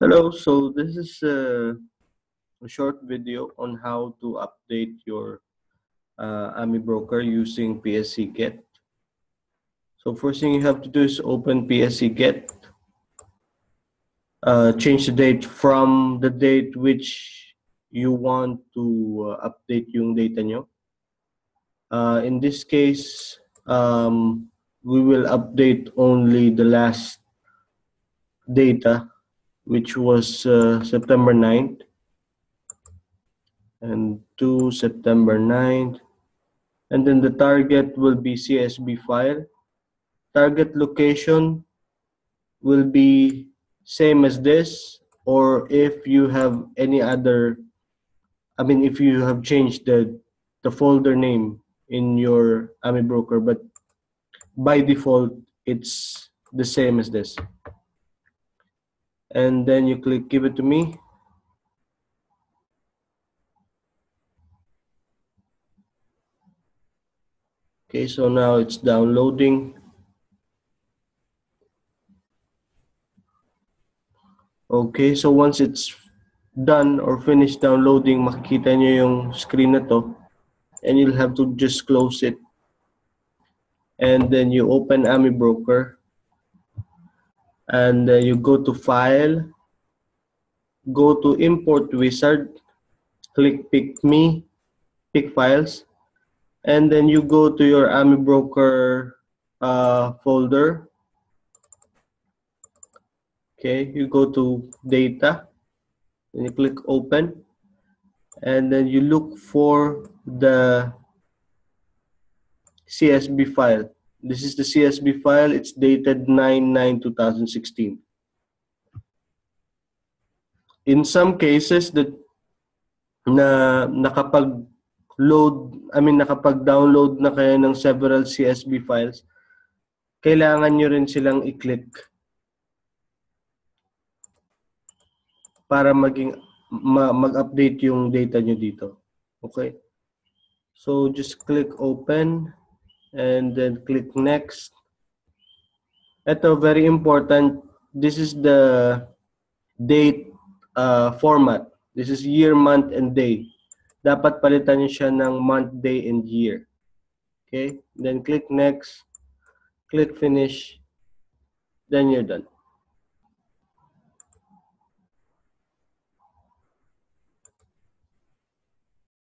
Hello, so this is a short video on how to update your AMI broker using PSC Get. So first thing you have to do is open PSC Get, change the date from the date which you want to update yung data nyo. In this case, we will update only the last data, which was September 9th. And to September 9th, and then the target will be CSV file. Target location will be same as this, or if you have any other, if you have changed the folder name in your AMI broker, but by default it's the same as this. And then you click give it to me. Okay, so now it's downloading. Okay, so once it's done or finished downloading, makikita nyo yung screen na to, and you'll have to just close it. And then you open AMI broker, and you go to file, go to import wizard, click pick me, pick files, and then you go to your AMI broker folder. Okay, you go to data, and you click open, and then you look for the CSV file. This is the CSV file. It's dated 9/9/2016. In some cases that nakapag-download na kayo ng several CSV files, kailangan nyo rin silang i-click para mag-update yung data nyo dito. Okay? So just click open and then click next. Ito, very important. This is the date format. This is year, month, and day. Dapat palitan nyo siya ng month, day, and year. Okay? Then click next. Click finish. Then you're done.